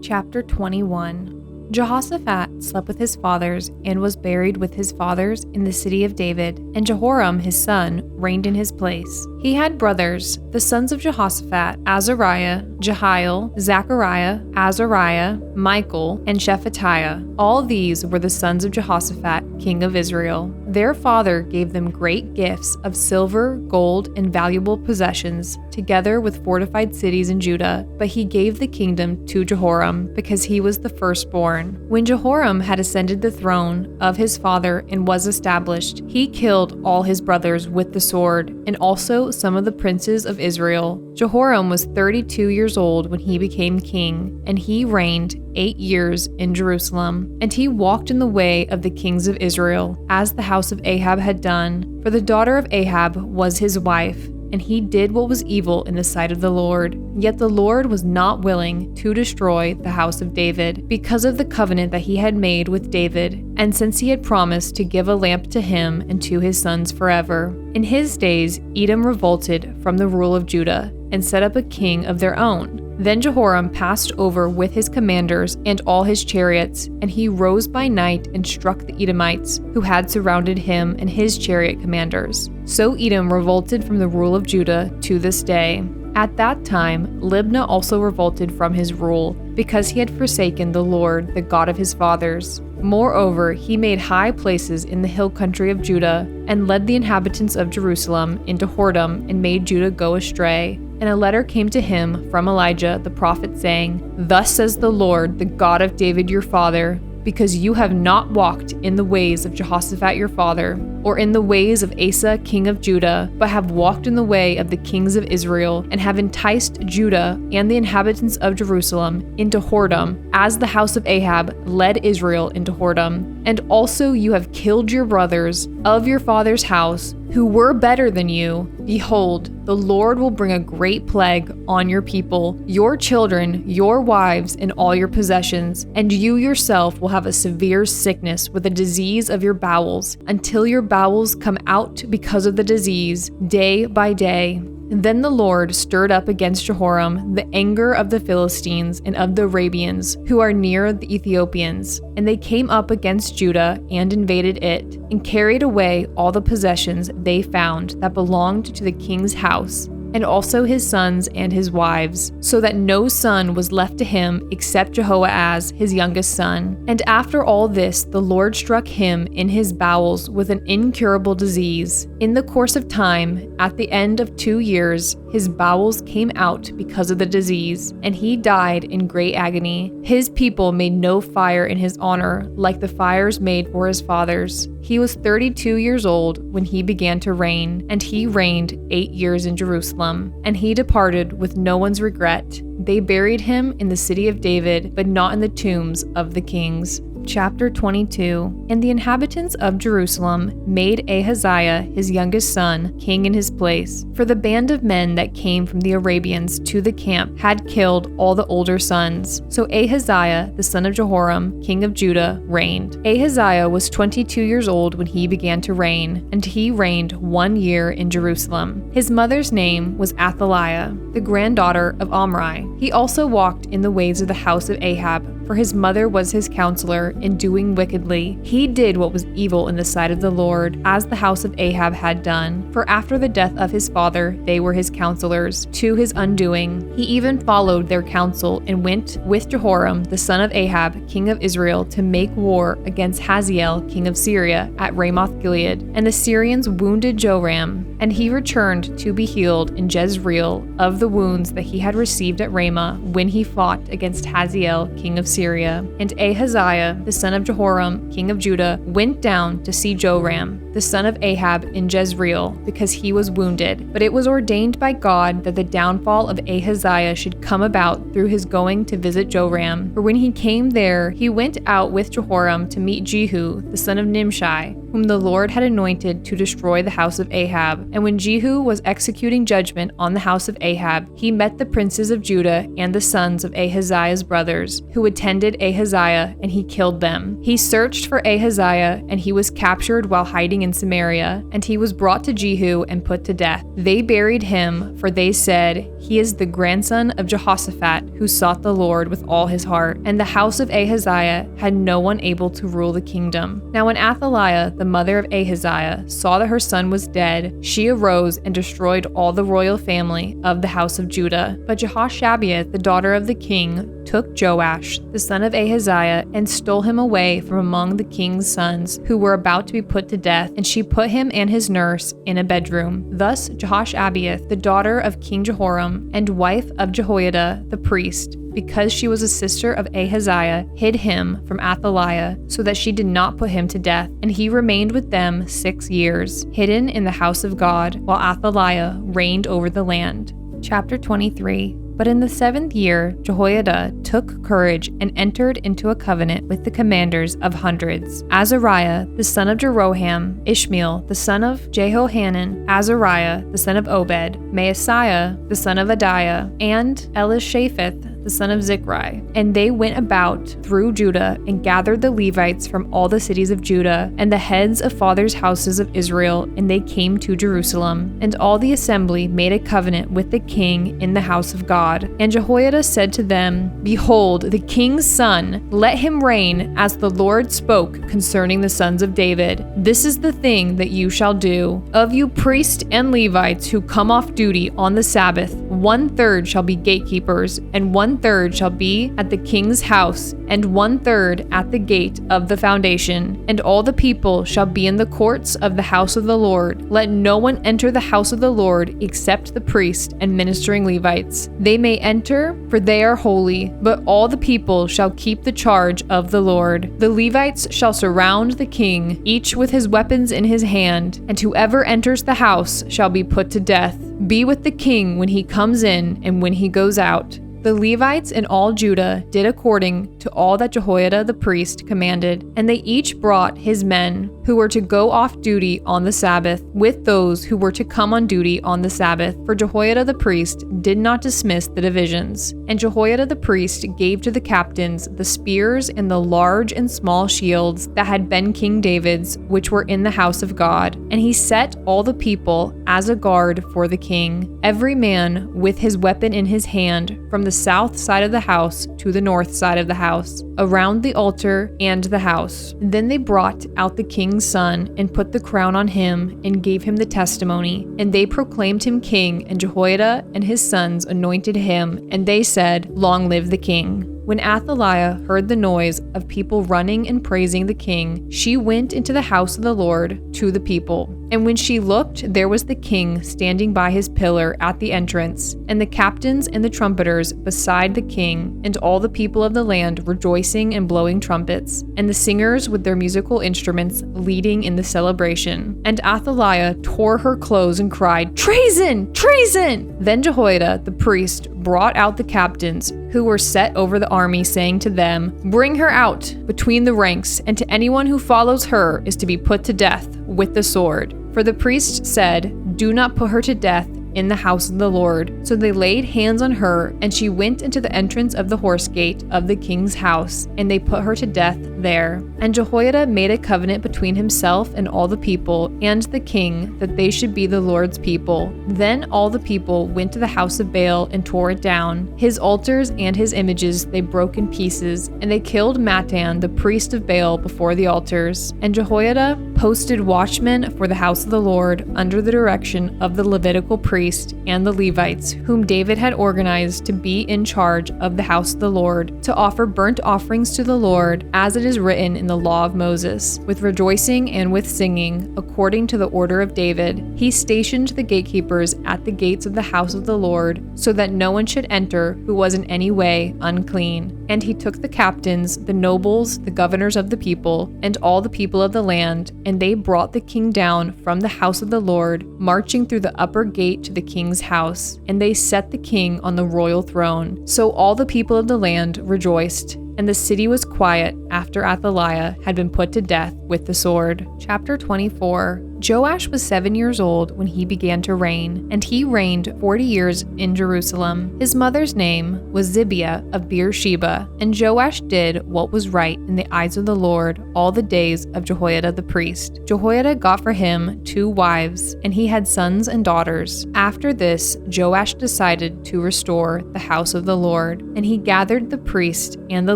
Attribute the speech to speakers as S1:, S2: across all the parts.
S1: Chapter 21. Jehoshaphat slept with his fathers and was buried with his fathers in the city of David, and Jehoram his son reigned in his place. He had brothers, the sons of Jehoshaphat, Azariah, Jehiel, Zechariah, Azariah, Michael, and Shephatiah. All these were the sons of Jehoshaphat, king of Israel. Their father gave them great gifts of silver, gold, and valuable possessions, together with fortified cities in Judah, but he gave the kingdom to Jehoram, because he was the firstborn. When Jehoram had ascended the throne of his father and was established, he killed all his brothers with the sword, and also some of the princes of Israel. Jehoram was 32 years old when he became king, and he reigned 8 years in Jerusalem. And he walked in the way of the kings of Israel, as the house of Ahab had done, for the daughter of Ahab was his wife, and he did what was evil in the sight of the Lord. Yet the Lord was not willing to destroy the house of David, because of the covenant that he had made with David, and since he had promised to give a lamp to him and to his sons forever. In his days Edom revolted from the rule of Judah, and set up a king of their own. Then Jehoram passed over with his commanders and all his chariots, and he rose by night and struck the Edomites, who had surrounded him and his chariot commanders. So Edom revolted from the rule of Judah to this day. At that time, Libnah also revolted from his rule, because he had forsaken the Lord, the God of his fathers. Moreover, he made high places in the hill country of Judah, and led the inhabitants of Jerusalem into whoredom, and made Judah go astray. And a letter came to him from Elijah the prophet, saying, "Thus says the Lord, the God of David your father, because you have not walked in the ways of Jehoshaphat your father, or in the ways of Asa king of Judah, but have walked in the way of the kings of Israel, and have enticed Judah and the inhabitants of Jerusalem into whoredom, as the house of Ahab led Israel into whoredom. And also you have killed your brothers of your father's house, who were better than you. Behold, the Lord will bring a great plague on your people, your children, your wives, and all your possessions, and you yourself will have a severe sickness with a disease of your bowels, until your bowels come out because of the disease, day by day." Then the Lord stirred up against Jehoram the anger of the Philistines and of the Arabians, who are near the Ethiopians. And they came up against Judah and invaded it, and carried away all the possessions they found that belonged to the king's house, and also his sons and his wives, so that no son was left to him except Jehoahaz, his youngest son. And after all this, the Lord struck him in his bowels with an incurable disease. In the course of time, at the end of 2 years, his bowels came out because of the disease, and he died in great agony. His people made no fire in his honor, like the fires made for his fathers. He was 32 years old when he began to reign, and he reigned 8 years in Jerusalem. And he departed with no one's regret. They buried him in the city of David, but not in the tombs of the kings. Chapter 22. And the inhabitants of Jerusalem made Ahaziah, his youngest son, king in his place. For the band of men that came from the Arabians to the camp had killed all the older sons. So Ahaziah, the son of Jehoram, king of Judah, reigned. Ahaziah was 22 years old when he began to reign, and he reigned 1 year in Jerusalem. His mother's name was Athaliah, the granddaughter of Omri. He also walked in the ways of the house of Ahab, for his mother was his counselor in doing wickedly. He did what was evil in the sight of the Lord, as the house of Ahab had done. For after the death of his father, they were his counselors, to his undoing. He even followed their counsel, and went with Jehoram, the son of Ahab, king of Israel, to make war against Hazael, king of Syria, at Ramoth Gilead. And the Syrians wounded Joram, and he returned to be healed in Jezreel of the wounds that he had received at Ramah when he fought against Hazael, king of Syria. And Ahaziah, the son of Jehoram, king of Judah, went down to see Joram, the son of Ahab, in Jezreel, because he was wounded. But it was ordained by God that the downfall of Ahaziah should come about through his going to visit Joram. For when he came there, he went out with Jehoram to meet Jehu, the son of Nimshi, whom the Lord had anointed to destroy the house of Ahab. And when Jehu was executing judgment on the house of Ahab, he met the princes of Judah and the sons of Ahaziah's brothers, who attended Ahaziah, and he killed them. He searched for Ahaziah, and he was captured while hiding in Samaria, and he was brought to Jehu and put to death. They buried him, for they said, "He is the grandson of Jehoshaphat, who sought the Lord with all his heart." And the house of Ahaziah had no one able to rule the kingdom. Now when Athaliah, the mother of Ahaziah, saw that her son was dead, she arose and destroyed all the royal family of the house of Judah. But Jehoshabeath, the daughter of the king, took Joash, the son of Ahaziah, and stole him away from among the king's sons, who were about to be put to death, and she put him and his nurse in a bedroom. Thus Jehoshabeath, the daughter of King Jehoram, and wife of Jehoiada the priest, because she was a sister of Ahaziah, hid him from Athaliah, so that she did not put him to death. And he remained with them 6 years, hidden in the house of God, while Athaliah reigned over the land. Chapter 23. But in the 7th year, Jehoiada took courage and entered into a covenant with the commanders of hundreds: Azariah, the son of Jeroham, Ishmael, the son of Jehohanan, Azariah, the son of Obed, Maaseiah, the son of Adiah, and Elishapheth, the son of Zichri. And they went about through Judah and gathered the Levites from all the cities of Judah and the heads of fathers' houses of Israel, and they came to Jerusalem. And all the assembly made a covenant with the king in the house of God. And Jehoiada said to them, "Behold, the king's son, let him reign as the Lord spoke concerning the sons of David. This is the thing that you shall do. Of you priests and Levites who come off duty on the Sabbath, 1/3 shall be gatekeepers, and 1/3 shall be at the king's house, and 1/3 at the gate of the foundation. And all the people shall be in the courts of the house of the Lord. Let no one enter the house of the Lord except the priest and ministering Levites. They may enter, for they are holy, but all the people shall keep the charge of the Lord. The Levites shall surround the king, each with his weapons in his hand, and whoever enters the house shall be put to death. Be with the king when he comes in and when he goes out." The Levites and all Judah did according to all that Jehoiada the priest commanded, and they each brought his men who were to go off duty on the Sabbath with those who were to come on duty on the Sabbath, for Jehoiada the priest did not dismiss the divisions. And Jehoiada the priest gave to the captains the spears and the large and small shields that had been King David's, which were in the house of God. And he set all the people as a guard for the king, every man with his weapon in his hand, from the south side of the house to the north side of the house, around the altar and the house. Then they brought out the king's son and put the crown on him and gave him the testimony. And they proclaimed him king, and Jehoiada and his sons anointed him, and they said, "Long live the king." When Athaliah heard the noise of people running and praising the king, she went into the house of the Lord to the people. And when she looked, there was the king standing by his pillar at the entrance, and the captains and the trumpeters beside the king, and all the people of the land rejoicing and blowing trumpets, and the singers with their musical instruments leading in the celebration. And Athaliah tore her clothes and cried, "Treason! Treason!" Then Jehoiada the priest brought out the captains who were set over the army, saying to them, "Bring her out between the ranks, and to anyone who follows her is to be put to death with the sword." For the priest said, "Do not put her to death in the house of the Lord." So they laid hands on her, and she went into the entrance of the horse gate of the king's house, and they put her to death there. And Jehoiada made a covenant between himself and all the people and the king, that they should be the Lord's people. Then all the people went to the house of Baal and tore it down. His altars and his images they broke in pieces, and they killed Mattan, the priest of Baal, before the altars. And Jehoiada posted watchmen for the house of the Lord under the direction of the Levitical priests and the Levites, whom David had organized to be in charge of the house of the Lord, to offer burnt offerings to the Lord, as it is written in the law of Moses, with rejoicing and with singing, according to the order of David. He stationed the gatekeepers at the gates of the house of the Lord, so that no one should enter who was in any way unclean. And he took the captains, the nobles, the governors of the people, and all the people of the land, and they brought the king down from the house of the Lord, marching through the upper gate to the king's house, and they set the king on the royal throne. So all the people of the land rejoiced, and the city was quiet after Athaliah had been put to death with the sword. Chapter 24. Joash was 7 years old when he began to reign, and he reigned 40 years in Jerusalem. His mother's name was Zibiah of Beersheba, and Joash did what was right in the eyes of the Lord all the days of Jehoiada the priest. Jehoiada got for him 2 wives, and he had sons and daughters. After this, Joash decided to restore the house of the Lord, and he gathered the priests and the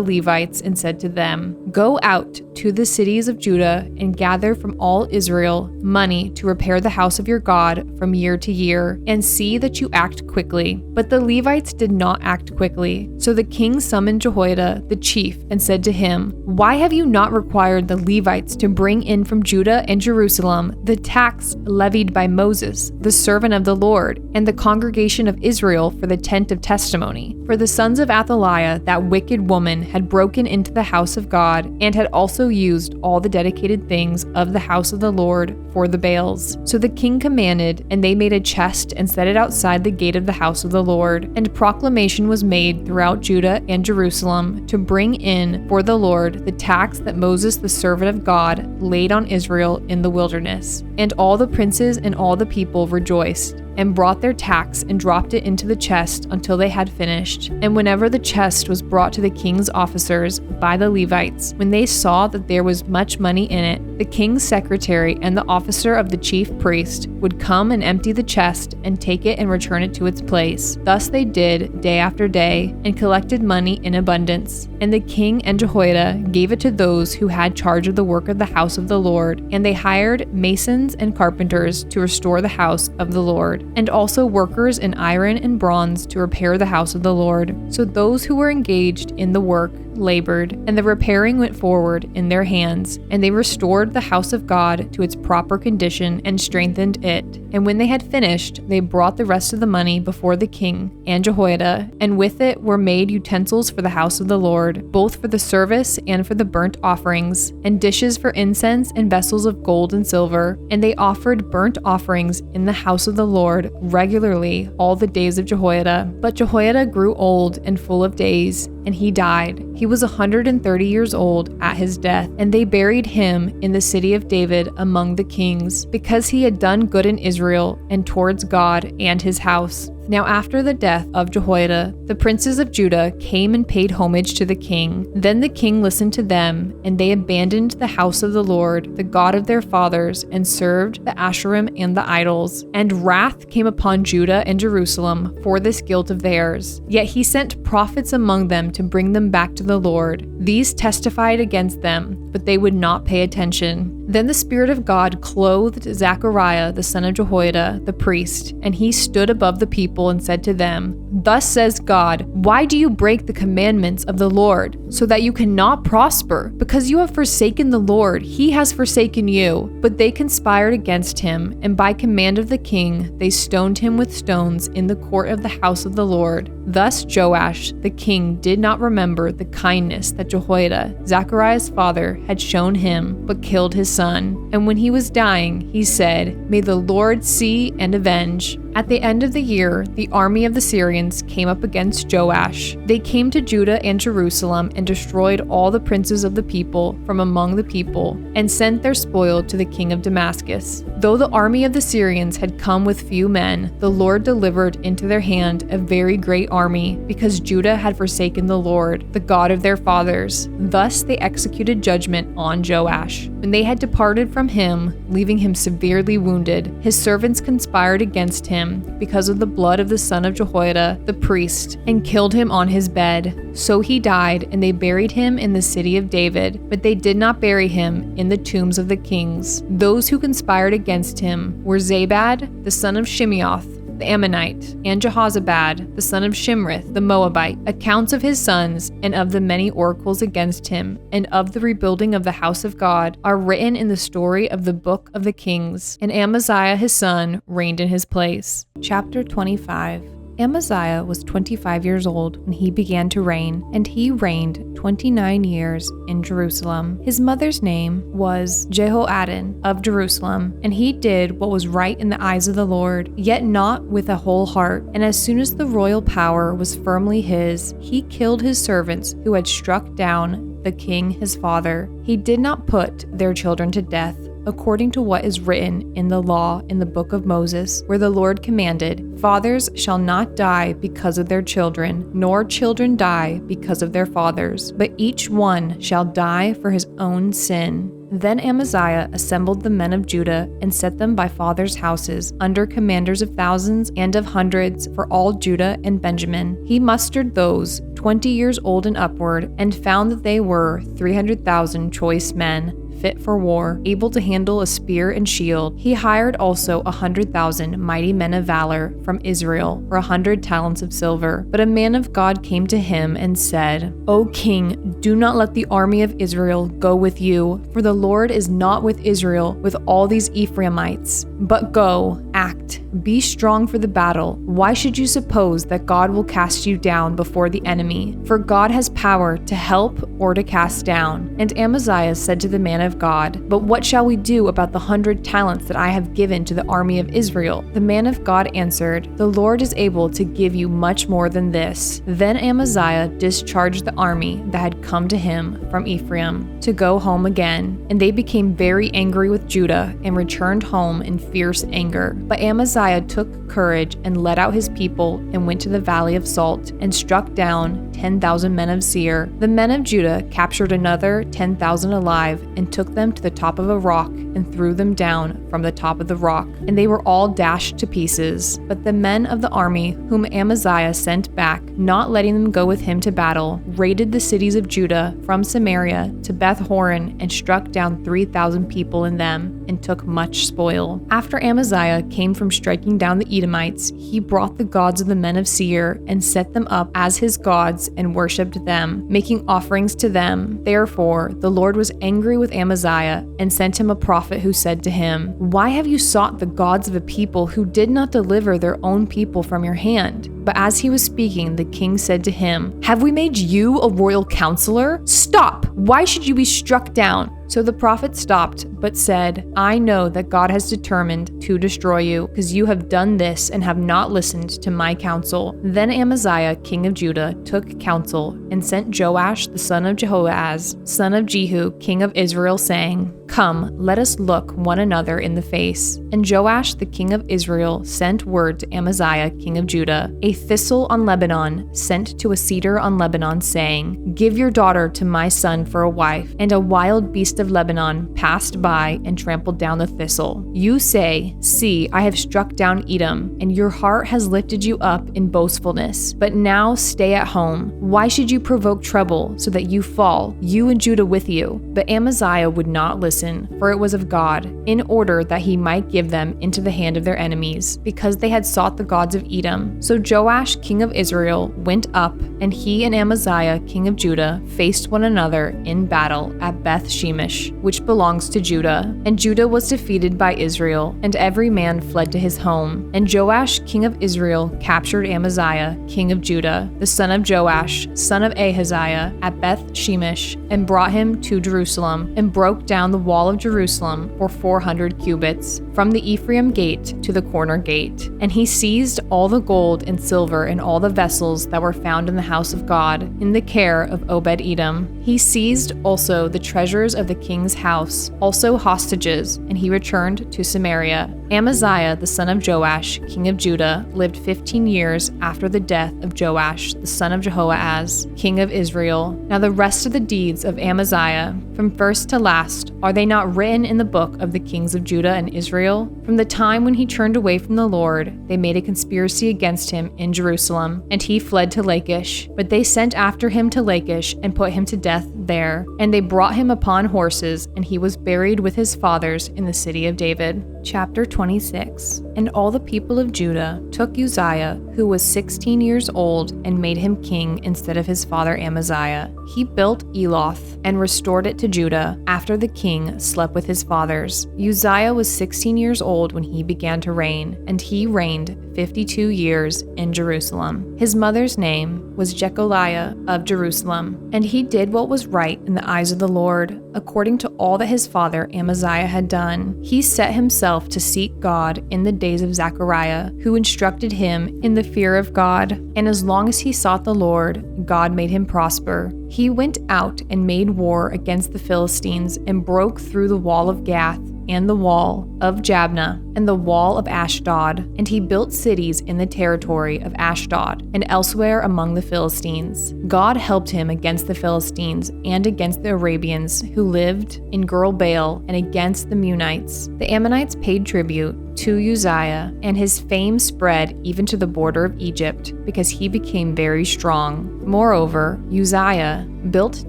S1: Levites and said to them, "Go out to the cities of Judah and gather from all Israel money to repair the house of your God from year to year, and see that you act quickly." But the Levites did not act quickly. So the king summoned Jehoiada the chief and said to him, "Why have you not required the Levites to bring in from Judah and Jerusalem the tax levied by Moses, the servant of the Lord, and the congregation of Israel for the tent of testimony?" For the sons of Athaliah, that wicked woman, had broken into the house of God and had also used all the dedicated things of the house of the Lord for the Baals. So the king commanded, and they made a chest and set it outside the gate of the house of the Lord. And proclamation was made throughout Judah and Jerusalem to bring in for the Lord the tax that Moses the servant of God laid on Israel in the wilderness. And all the princes and all the people rejoiced, and brought their tax and dropped it into the chest until they had finished. And whenever the chest was brought to the king's officers by the Levites, when they saw that there was much money in it, the king's secretary and the officer of the chief priest would come and empty the chest and take it and return it to its place. Thus they did day after day, and collected money in abundance. And the king and Jehoiada gave it to those who had charge of the work of the house of the Lord, and they hired masons and carpenters to restore the house of the Lord, and also workers in iron and bronze to repair the house of the Lord. So those who were engaged in the work labored, and the repairing went forward in their hands, and they restored the house of God to its proper condition and strengthened it. And when they had finished, they brought the rest of the money before the king and Jehoiada, and with it were made utensils for the house of the Lord, both for the service and for the burnt offerings, and dishes for incense and vessels of gold and silver. And they offered burnt offerings in the house of the Lord regularly all the days of Jehoiada. But Jehoiada grew old and full of days, and he died. He was 130 years old at his death, and they buried him in the city of David among the kings, because he had done good in Israel and towards God and his house. Now after the death of Jehoiada, the princes of Judah came and paid homage to the king. Then the king listened to them, and they abandoned the house of the Lord, the God of their fathers, and served the Asherim and the idols. And wrath came upon Judah and Jerusalem for this guilt of theirs. Yet he sent prophets among them to bring them back to the Lord. These testified against them, but they would not pay attention. Then the Spirit of God clothed Zechariah, the son of Jehoiada, the priest, and he stood above the people and said to them, "Thus says God, why do you break the commandments of the Lord, so that you cannot prosper? Because you have forsaken the Lord, he has forsaken you." But they conspired against him, and by command of the king, they stoned him with stones in the court of the house of the Lord. Thus Joash, the king, did not remember the kindness that Jehoiada, Zechariah's father, had shown him, but killed his son. And when he was dying, he said, "May the Lord see and avenge." At the end of the year, the army of the Syrians came up against Joash. They came to Judah and Jerusalem and destroyed all the princes of the people from among the people, and sent their spoil to the king of Damascus. Though the army of the Syrians had come with few men, the Lord delivered into their hand a very great army, because Judah had forsaken the Lord, the God of their fathers. Thus they executed judgment on Joash. When they had departed from him, leaving him severely wounded, his servants conspired against him because of the blood of the son of Jehoiada, the priest, and killed him on his bed. So he died, and they buried him in the city of David, but they did not bury him in the tombs of the kings. Those who conspired against him were Zabad, the son of Shimeoth, the Ammonite, and Jehozabad, the son of Shimrith, the Moabite. Accounts of his sons, and of the many oracles against him, and of the rebuilding of the house of God, are written in the story of the book of the kings. And Amaziah his son reigned in his place. Chapter 25. Amaziah was 25 years old when he began to reign, and he reigned 29 years in Jerusalem. His mother's name was Jehoaddin of Jerusalem, and he did what was right in the eyes of the Lord, yet not with a whole heart. And as soon as the royal power was firmly his, he killed his servants who had struck down the king his father. He did not put their children to death according to what is written in the law in the book of Moses, where the Lord commanded, Fathers shall not die because of their children, nor children die because of their fathers, but each one shall die for his own sin. Then Amaziah assembled the men of Judah and set them by fathers' houses, under commanders of thousands and of hundreds, for all Judah and Benjamin. He mustered those 20 years old and upward, and found that they were 300,000 choice men, fit for war, able to handle a spear and shield. He hired also 100,000 mighty men of valor from Israel for 100 talents of silver. But a man of God came to him and said, O king, do not let the army of Israel go with you, for the Lord is not with Israel, with all these Ephraimites. But go, act, be strong for the battle. Why should you suppose that God will cast you down before the enemy? For God has power to help or to cast down. And Amaziah said to the man of God, But what shall we do about the 100 talents that I have given to the army of Israel? The man of God answered, The Lord is able to give you much more than this. Then Amaziah discharged the army that had come to him from Ephraim to go home again. And they became very angry with Judah and returned home in fierce anger. But Amaziah took courage and led out his people and went to the valley of Salt and struck down 10,000 men of Seir. The men of Judah captured another 10,000 alive and took them to the top of a rock and threw them down from the top of the rock, and they were all dashed to pieces. But the men of the army whom Amaziah sent back, not letting them go with him to battle, raided the cities of Judah from Samaria to Beth Horon and struck down 3,000 people in them and took much spoil. After Amaziah came from striking down the Edomites, he brought the gods of the men of Seir and set them up as his gods and worshipped them, making offerings to them. Therefore the Lord was angry with Amaziah and sent him a prophet who said to him, Why have you sought the gods of a people who did not deliver their own people from your hand? But as he was speaking, the king said to him, Have we made you a royal counselor? Stop! Why should you be struck down? So the prophet stopped, but said, I know that God has determined to destroy you, because you have done this and have not listened to my counsel. Then Amaziah, king of Judah, took counsel and sent Joash the son of Jehoahaz, son of Jehu, king of Israel, saying, Come, let us look one another in the face. And Joash the king of Israel sent word to Amaziah, king of Judah, a thistle on Lebanon sent to a cedar on Lebanon, saying, Give your daughter to my son for a wife. And a wild beast of Lebanon passed by and trampled down the thistle. You say, See, I have struck down Edom, and your heart has lifted you up in boastfulness. But now stay at home. Why should you provoke trouble so that you fall, you and Judah with you? But Amaziah would not listen, for it was of God, in order that he might give them into the hand of their enemies, because they had sought the gods of Edom. So Joash, king of Israel, went up, and he and Amaziah, king of Judah, faced one another in battle at Beth Shemesh, which belongs to Judah. And Judah was defeated by Israel, and every man fled to his home. And Joash, king of Israel, captured Amaziah, king of Judah, the son of Joash, son of Ahaziah, at Beth Shemesh, and brought him to Jerusalem, and broke down the wall of Jerusalem for 400 cubits, from the Ephraim gate to the corner gate. And he seized all the gold and silver and all the vessels that were found in the house of God, in the care of Obed-Edom. He seized also the treasures of the king's house, also hostages, and he returned to Samaria. Amaziah, the son of Joash, king of Judah, lived 15 years after the death of Joash, the son of Jehoahaz, king of Israel. Now the rest of the deeds of Amaziah, from first to last, are they not written in the book of the kings of Judah and Israel? From the time when he turned away from the Lord, they made a conspiracy against him in Jerusalem, and he fled to Lachish. But they sent after him to Lachish and put him to death there. And they brought him upon horses, and he was buried with his fathers in the city of David. Chapter 26. And all the people of Judah took Uzziah, who was 16 years old, and made him king instead of his father Amaziah. He built Eloth and restored it to Judah after the king slept with his fathers. Uzziah was 16 years old when he began to reign, and he reigned 52 years in Jerusalem. His mother's name was Jecholiah of Jerusalem, and he did what was right in the eyes of the Lord, according to all that his father Amaziah had done. He set himself to seek God in the days of Zechariah, who instructed him in the fear of God, and as long as he sought the Lord, God made him prosper. He went out and made war against the Philistines and broke through the wall of Gath and the wall of Jabneh and the wall of Ashdod, and he built cities in the territory of Ashdod and elsewhere among the Philistines. God helped him against the Philistines and against the Arabians who lived in Gurbaal and against the Munites. The Ammonites paid tribute to Uzziah, and his fame spread even to the border of Egypt because he became very strong. Moreover, Uzziah built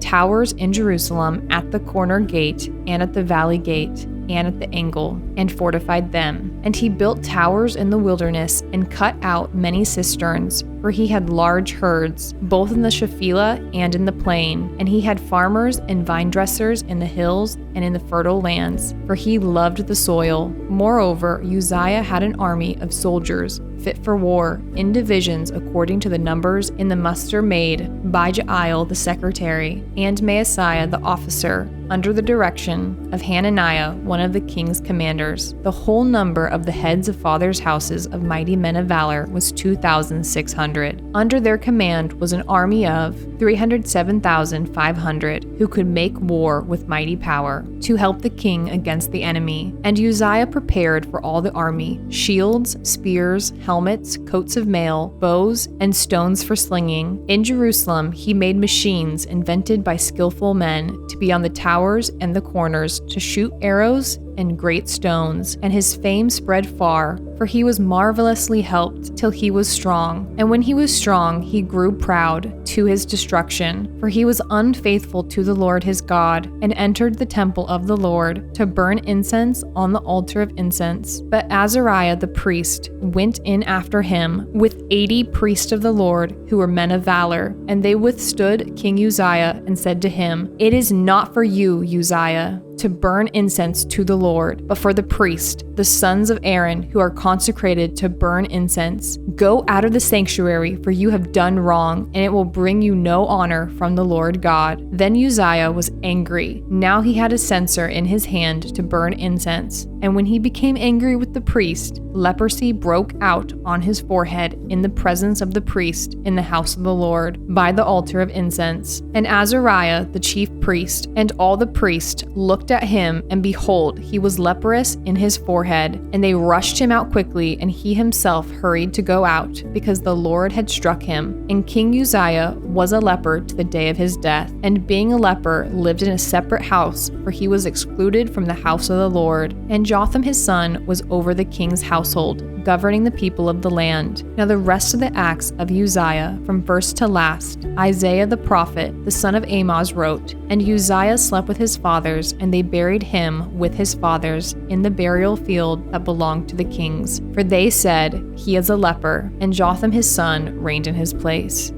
S1: towers in Jerusalem at the corner gate and at the valley gate and at the angle, and fortified them. And he built towers in the wilderness and cut out many cisterns, for he had large herds, both in the Shephelah and in the plain. And he had farmers and vine dressers in the hills and in the fertile lands, for he loved the soil. Moreover, Uzziah had an army of soldiers fit for war, in divisions according to the numbers in the muster made by Jael the secretary, and Maaseiah the officer, under the direction of Hananiah, one of the king's commanders. The whole number of the heads of fathers' houses of mighty men of valor was 2,600. Under their command was an army of 307,500 who could make war with mighty power to help the king against the enemy. And Uzziah prepared for all the army shields, spears, helmets, coats of mail, bows, and stones for slinging. In Jerusalem he made machines invented by skillful men to be on the towers and the corners to shoot arrows and great stones, and his fame spread far, for he was marvelously helped till he was strong. And when he was strong, he grew proud to his destruction, for he was unfaithful to the Lord his God, and entered the temple of the Lord to burn incense on the altar of incense. But Azariah the priest went in after him with 80 priests of the Lord who were men of valor, and they withstood King Uzziah and said to him, "It is not for you, Uzziah, to burn incense to the Lord, but for the priest, the sons of Aaron, who are consecrated to burn incense. Go out of the sanctuary, for you have done wrong, and it will bring you no honor from the Lord God." Then Uzziah was angry. Now he had a censer in his hand to burn incense. And when he became angry with the priest, leprosy broke out on his forehead in the presence of the priest in the house of the Lord, by the altar of incense. And Azariah, the chief priest, and all the priests looked at him, and behold, he was leprous in his forehead. And they rushed him out quickly, and he himself hurried to go out, because the Lord had struck him. And King Uzziah was a leper to the day of his death, and being a leper lived in a separate house, for he was excluded from the house of the Lord. And Jotham his son was over the king's household, governing the people of the land. Now the rest of the acts of Uzziah, from first to last, Isaiah the prophet, the son of Amoz, wrote. And Uzziah slept with his fathers, and they buried him with his fathers in the burial field that belonged to the kings. For they said, "He is a leper," and Jotham his son reigned in his place.